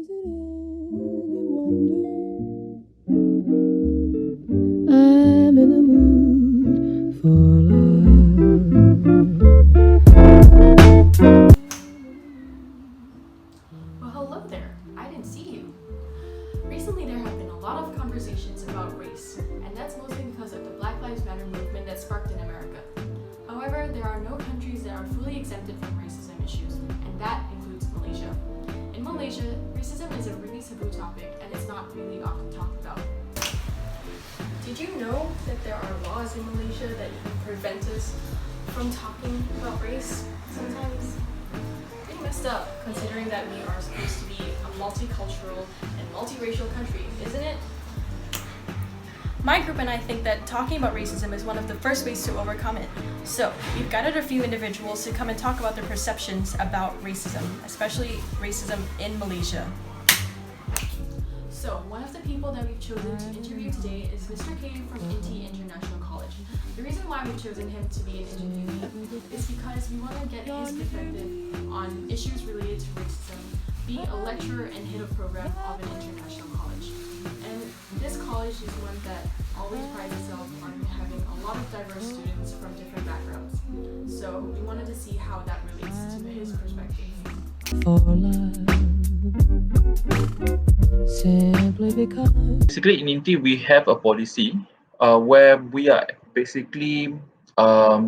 Is it any wonder I'm in the mood for love? Well, hello there. I didn't see you. Recently, there have been a lot of conversations about race, and that's mostly because of the Black Lives Matter movement that sparked in America. However, there are no countries that are fully exempted from racism issues, and that includes Malaysia. In Malaysia, racism is a really taboo topic, and it's not really often talked about. Did you know that there are laws in Malaysia that even prevent us from talking about race sometimes? Pretty messed up, considering that we are supposed to be a multicultural and multiracial country, isn't it? My group and I think that talking about racism is one of the first ways to overcome it. So, we've gathered a few individuals to come and talk about their perceptions about racism, especially racism in Malaysia. So, one of the people that we've chosen to interview today is Mr. K from NT International College. The reason why we've chosen him to be an interviewee is because we want to get his perspective on issues related to racism, being a lecturer and head of program of an international college. And this college is one that always prides itself on having a lot of diverse students from different backgrounds. So we wanted to see how that relates to his perspective. For love, simply because. Basically, in INTI, we have a policy where we are basically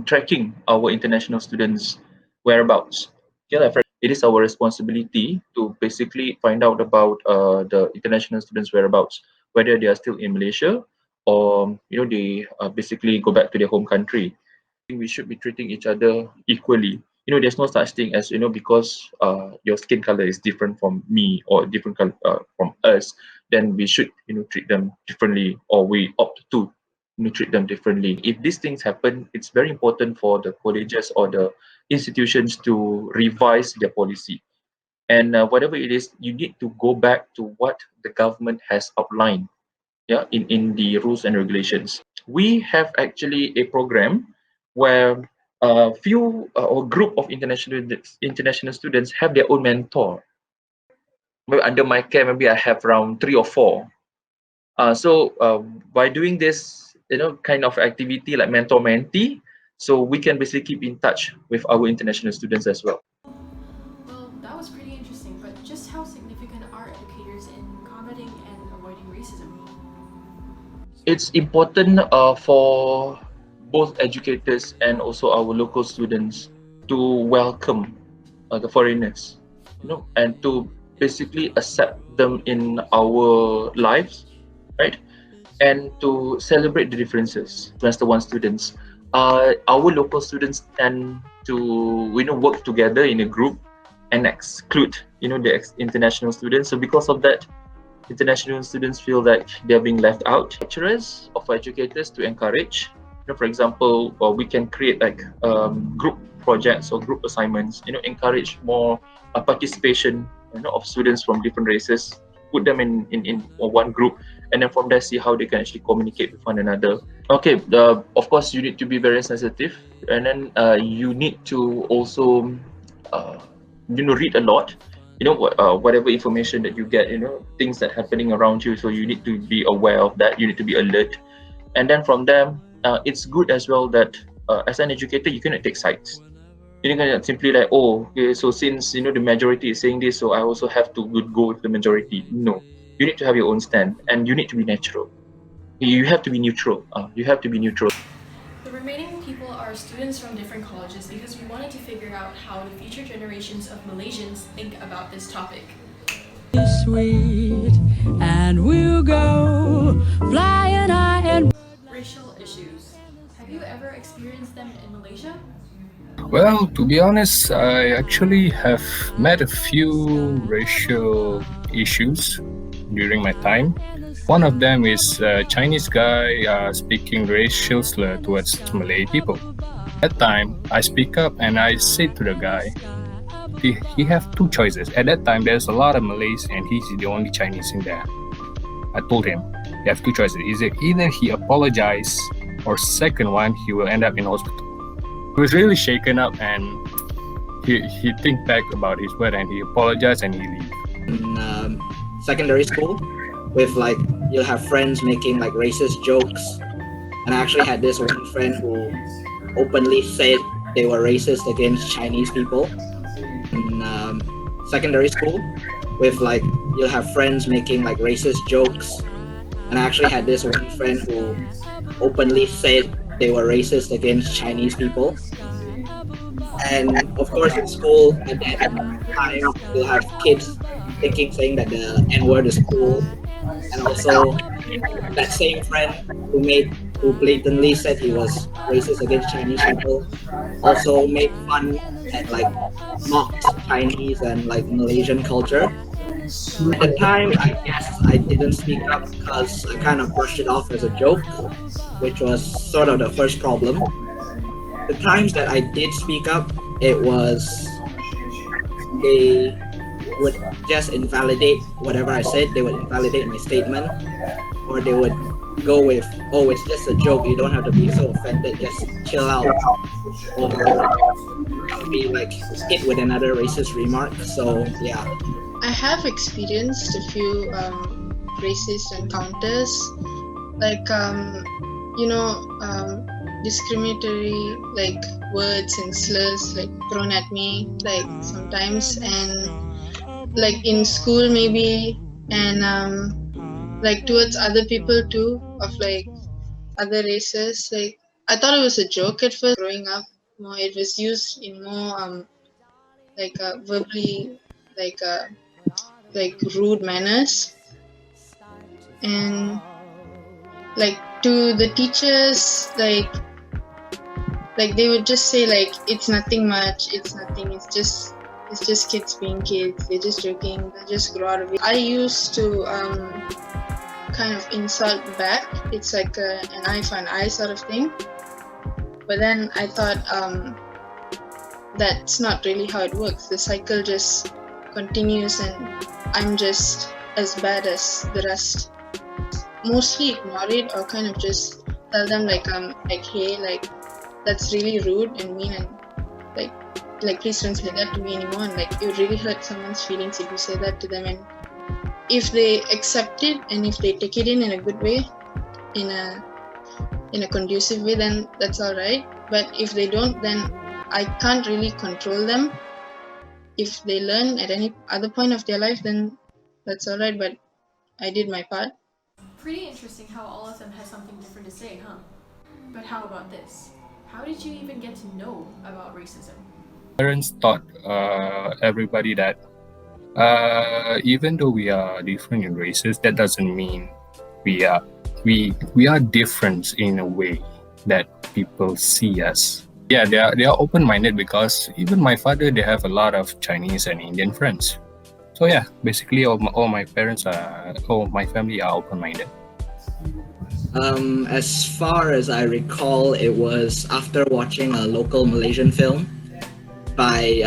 tracking our international students' whereabouts. It is our responsibility to basically find out about the international students' whereabouts, whether they are still in Malaysia or they basically go back to their home country. We should be treating each other equally. There's no such thing as because your skin color is different from me or different from us, then we should treat them differently, or we opt to treat them differently. If these things happen, it's very important for the colleges or the institutions to revise their policy. And whatever it is, you need to go back to what the government has outlined, in the rules and regulations. We have actually a program where a few or group of international students have their own mentor. Maybe under my care, maybe I have around 3 or 4. So by doing this, kind of activity like mentor-mentee, so we can basically keep in touch with our international students as well. Well, that was pretty interesting, but just how significant are educators in combating and avoiding racism? It's important for both educators and also our local students to welcome the foreigners, and to basically accept them in our lives, right? And to celebrate the differences. Semester 1 students, our local students tend to work together in a group and exclude the international students. So because of that, international students feel that they're being left out. Lecturers or educators to encourage, for example, we can create like group projects or group assignments, encourage more participation of students from different races, put them in one group, and then from there see how they can actually communicate with one another. Okay, of course you need to be very sensitive, and then you need to also read a lot, whatever information that you get, things that happening around you, so you need to be aware of that, you need to be alert. And then from there, it's good as well that as an educator you cannot take sides. You cannot simply like, okay, so since the majority is saying this, so I also have to go with the majority. No, you need to have your own stand, and you need to be natural. You have to be neutral. The remaining people are students from different colleges because we wanted to figure out how the future generations of Malaysians think about this topic. Sweet, and we'll go flying high and. Racial issues. Have you ever experienced them in Malaysia? Well, to be honest, I actually have met a few racial issues during my time. One of them is a Chinese guy speaking racial slur towards Malay people. At that time, I speak up and I say to the guy, he have two choices. At that time, there's a lot of Malays and he's the only Chinese in there. I told him, you have two choices. Either he apologize, or second one, he will end up in hospital. He was really shaken up, and he think back about his word, and he apologized and he leave. in secondary school with like you'll have friends making like racist jokes, and I actually had this one friend who openly said they were racist against Chinese people in secondary school with like you'll have friends making like racist jokes, and I actually had this one friend who openly said they were racist against Chinese people. And of course, in school at that time, you'll have kids saying that the N word is cool, and also that same friend who blatantly said he was racist against Chinese people also made fun and like mocked Chinese and like Malaysian culture. At the time, I guess I didn't speak up because I kind of brushed it off as a joke, which was sort of the first problem. The times that I did speak up, it was they would just invalidate whatever I said. They would invalidate my statement, or they would go with, "Oh, it's just a joke. You don't have to be so offended. Just chill out," or be like hit with another racist remark. So yeah. I have experienced a few racist encounters, like discriminatory like words and slurs like thrown at me like sometimes, and like in school maybe, and like towards other people too of like other races. Like I thought it was a joke at first. Growing up, more it was used in more verbally like rude manners, and like to the teachers like they would just say like it's nothing much, it's nothing, it's just kids being kids, they're just joking, they just grow out of it. I used to kind of insult back. It's like an eye for an eye sort of thing, but then I thought that's not really how it works. The cycle just continues and I'm just as bad as the rest. Mostly ignore it or kind of just tell them like hey, like that's really rude and mean, and like please don't say that to me anymore, and like it would really hurt someone's feelings if you say that to them. And if they accept it and if they take it in a good way, in a conducive way, then that's all right. But if they don't, then I can't really control them. If they learn at any other point of their life, then that's all right, but I did my part. Pretty interesting how all of them have something different to say, huh? But how about this? How did you even get to know about racism? Parents taught everybody that even though we are different in races, that doesn't mean we are different in a way that people see us. Yeah, they are open-minded, because even my father, they have a lot of Chinese and Indian friends. So yeah, basically all my family are open-minded. As far as I recall, it was after watching a local Malaysian film by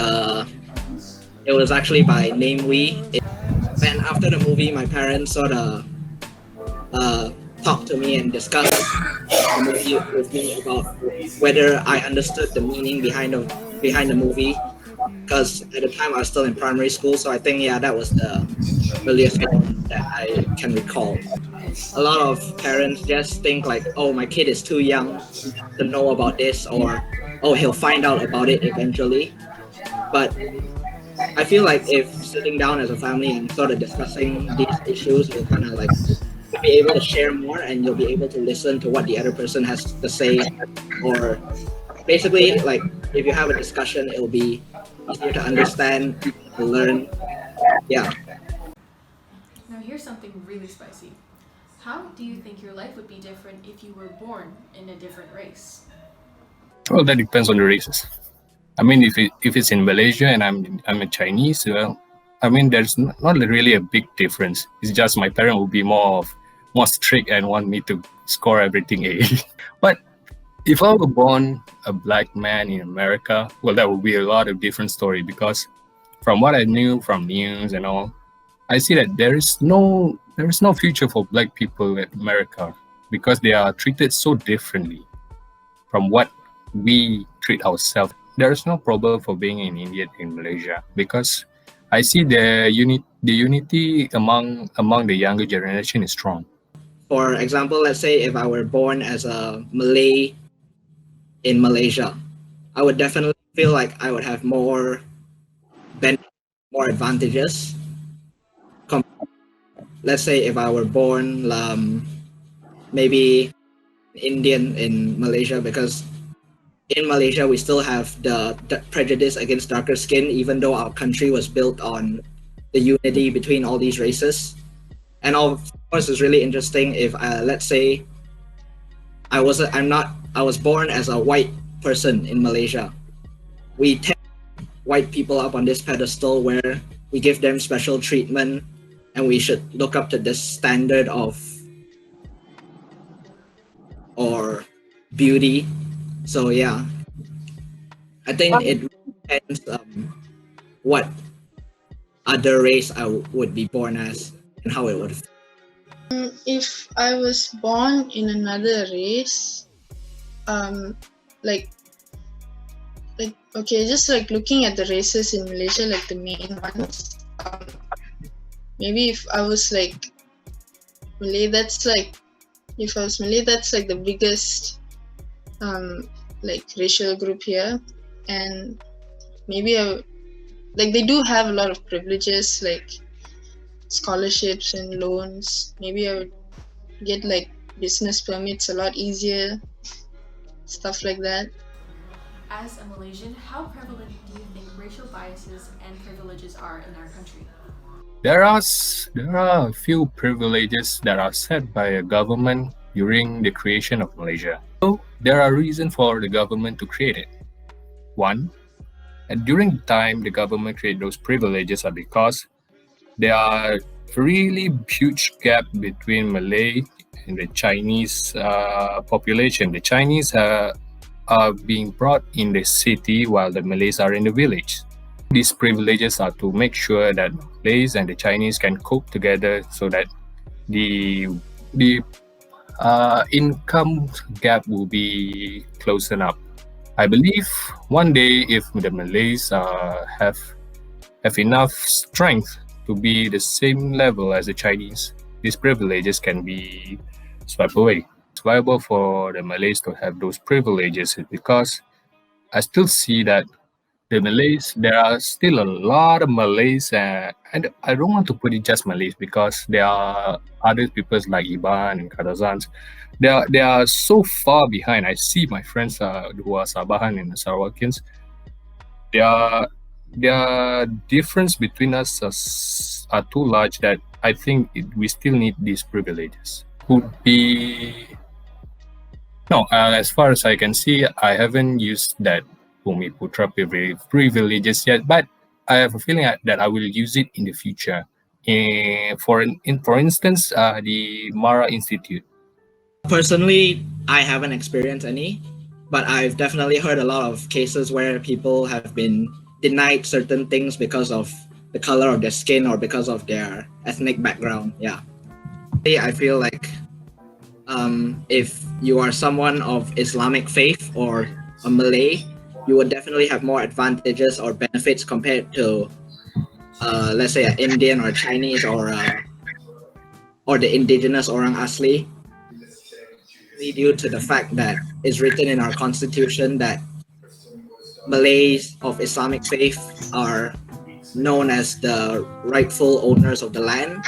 it was actually by MOOI. And after the movie, my parents sort of talked to me and discussed the movie with me about whether I understood the meaning behind the movie. Because at the time I was still in primary school, so I think that was the earliest one that I can recall. A lot of parents just think like, oh, my kid is too young to know about this, or oh, he'll find out about it eventually. But I feel like if sitting down as a family and sort of discussing these issues, you'll kind of like be able to share more, and you'll be able to listen to what the other person has to say, or basically like if you have a discussion, it'll be easier to understand, to learn. Yeah. Now here's something really spicy. How do you think your life would be different if you were born in a different race? Well, that depends on the races. I mean, if it's in Malaysia and I'm a Chinese, well, I mean, there's not really a big difference. It's just my parent will be more strict and want me to score everything A. But if I were born a black man in America, well, that would be a lot of different story, because from what I knew from news and all, I see that there is no future for black people in America, because they are treated so differently from what we treat ourselves. There is no problem for being an Indian in Malaysia, because I see the unity among the younger generation is strong. For example, let's say if I were born as a Malay in Malaysia, I would definitely feel like I would have more more advantages. Let's say if I were born maybe Indian in Malaysia, because in Malaysia we still have the prejudice against darker skin, even though our country was built on the unity between all these races. And of course, it's really interesting if let's say I was born as a white person in Malaysia. We tend white people up on this pedestal where we give them special treatment, and we should look up to this standard of or beauty. So yeah, I think it depends what other race I would be born as and how it would. If I was born in another race, like okay, just like looking at the races in Malaysia, like the main ones. Maybe if I was like Malay, that's like if I was Malay, that's like the biggest like racial group here, and maybe like they do have a lot of privileges like scholarships and loans. Maybe I would get like business permits a lot easier, stuff like that. As a Malaysian, how prevalent do you think racial biases and privileges are in our country? There are a few privileges that are set by a government during the creation of Malaysia. So there are reasons for the government to create it. One, and during the time the government created those privileges are because there are really huge gap between Malay and the Chinese population. The Chinese are being brought in the city while the Malays are in the village. These privileges are to make sure that Malays and the Chinese can cope together so that the income gap will be closened up. I believe one day if the Malays have enough strength to be the same level as the Chinese, these privileges can be swept away. It's viable for the Malays to have those privileges because I still see that the Malays, there are still a lot of Malays, and I don't want to put it just Malays because there are other peoples like Iban and Kadazans. They are so far behind. I see my friends who are Sabahan and Sarawakians. Their difference between us are too large that I think we still need these privileges. Could be no, as far as I can see, I haven't used that Bumi Putra privileges yet, but I have a feeling that I will use it in the future. For instance, the Mara Institute. Personally, I haven't experienced any, but I've definitely heard a lot of cases where people have been denied certain things because of the color of their skin or because of their ethnic background. Yeah, I feel like if you are someone of Islamic faith or a Malay, you would definitely have more advantages or benefits compared to, let's say, an Indian or Chinese or the indigenous Orang Asli, due to the fact that it's written in our constitution that Malays of Islamic faith are known as the rightful owners of the land,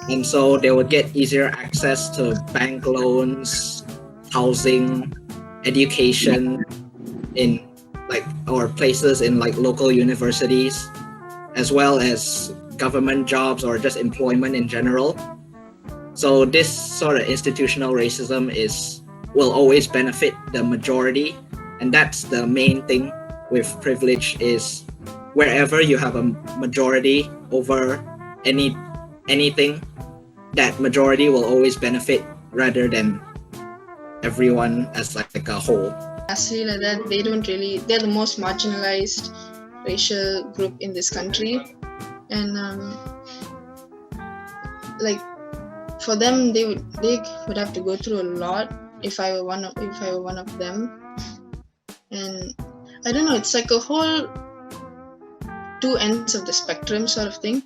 and so they would get easier access to bank loans, housing, education in or places in local universities, as well as government jobs or just employment in general. So this sort of institutional racism will always benefit the majority, and that's the main thing with privilege, is wherever you have a majority over anything, that majority will always benefit rather than everyone as like a whole. Asli like that, they're the most marginalized racial group in this country, and for them they would have to go through a lot if I were one of them. And I don't know, it's like a whole two ends of the spectrum sort of thing.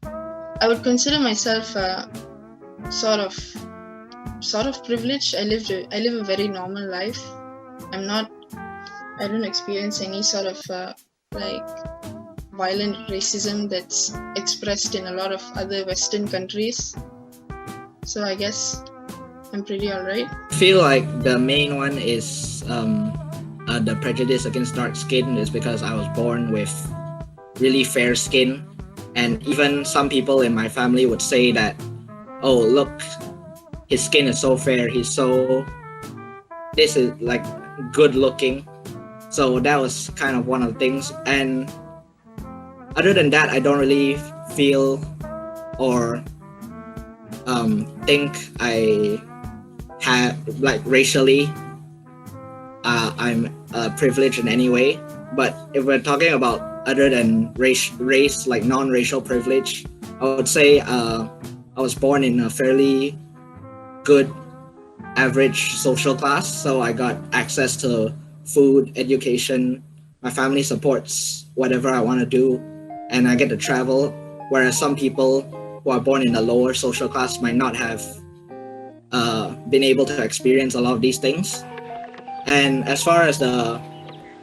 I would consider myself sort of privileged. I live a very normal life. I don't experience any sort of like violent racism that's expressed in a lot of other Western countries. So I guess I'm pretty alright. I feel like the main one is the prejudice against dark skin is because I was born with really fair skin, and even some people in my family would say that, oh look, his skin is so fair, this is like good looking. So that was kind of one of the things. And other than that, I don't really feel or think I have like racially I'm privileged in any way. But if we're talking about other than race like non-racial privilege, I would say I was born in a fairly good average social class, so I got access to food, education, my family supports whatever I want to do, and I get to travel, whereas some people who are born in a lower social class might not have been able to experience a lot of these things. And as far as the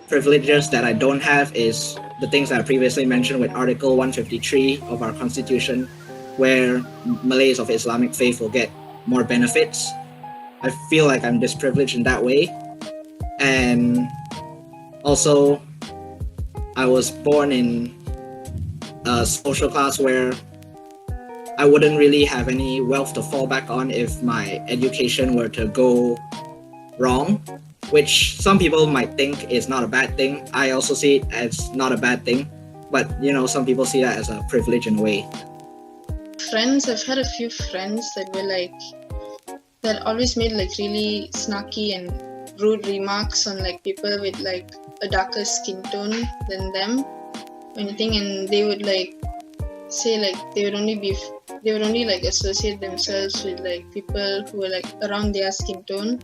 privileges that I don't have is the things that I previously mentioned with Article 153 of our Constitution, where Malays of Islamic faith will get more benefits. I feel like I'm disprivileged in that way. And also, I was born in a social class where I wouldn't really have any wealth to fall back on if my education were to go wrong, which some people might think is not a bad thing. I also see it as not a bad thing, but some people see that as a privilege in a way. I've had a few friends that always made like really snarky and rude remarks on like people with like a darker skin tone than them or anything, and they would like say like they would only like associate themselves with like people who were like around their skin tone,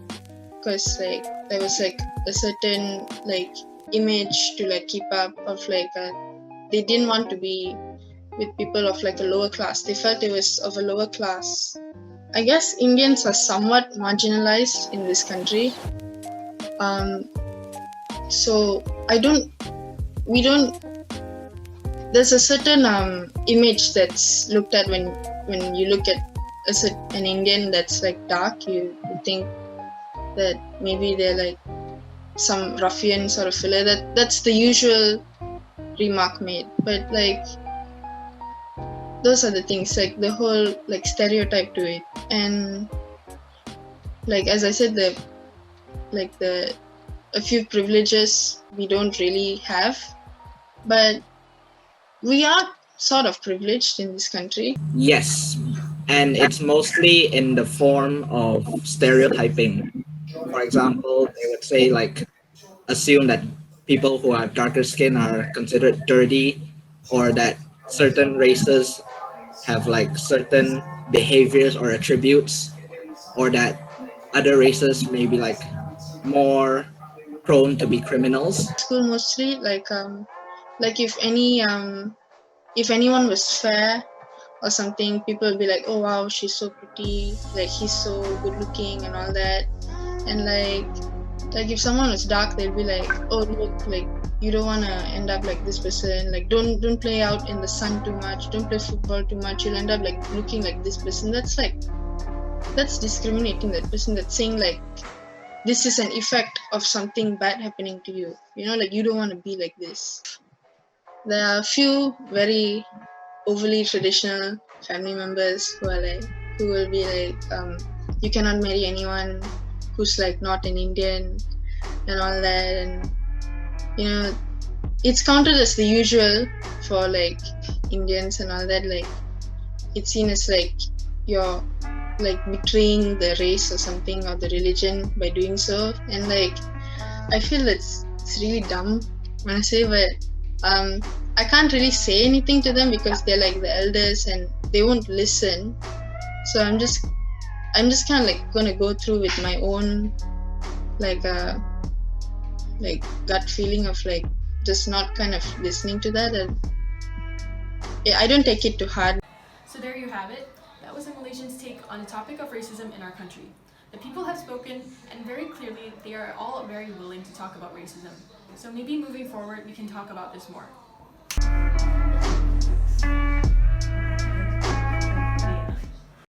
because like there was like a certain like image to like keep up of like they didn't want to be with people of like a lower class. They felt it was of a lower class. I guess Indians are somewhat marginalized in this country. So there's a certain image that's looked at when you look at an Indian that's like dark. You think that maybe they're like some ruffian sort of fella. That's the usual remark made. But like those are the things, like the whole like stereotype to it. And like as I said, a few privileges we don't really have, but we are sort of privileged in this country. Yes, and it's mostly in the form of stereotyping. For example, they would say like assume that people who have darker skin are considered dirty, or that certain races have like certain behaviors or attributes, or that other races may be like more prone to be criminals. School mostly like if anyone was fair or something, people would be like, oh wow, she's so pretty, like he's so good looking and all that. And like if someone was dark, they'd be like, oh look, like you don't want to end up like this person, like don't play out in the sun too much, don't play football too much, you'll end up like looking like this person. That's discriminating that person. That's saying like this is an effect of something bad happening to you, like you don't want to be like this. There are a few very overly traditional family members who will be like, you cannot marry anyone who's like not an Indian and all that. And it's counted as the usual for like Indians and all that. Like it's seen as like you're like betraying the race or something, or the religion, by doing so. And like I feel it's really dumb when I say, but I can't really say anything to them because they're like the elders and they won't listen. So I'm just kind of like gonna go through with my own like gut feeling of like just not kind of listening to that. And I don't take it to heart. So there you have it. That was a Malaysian's take on the topic of racism in our country. The people have spoken, and very clearly they are all very willing to talk about racism. So maybe moving forward we can talk about this more.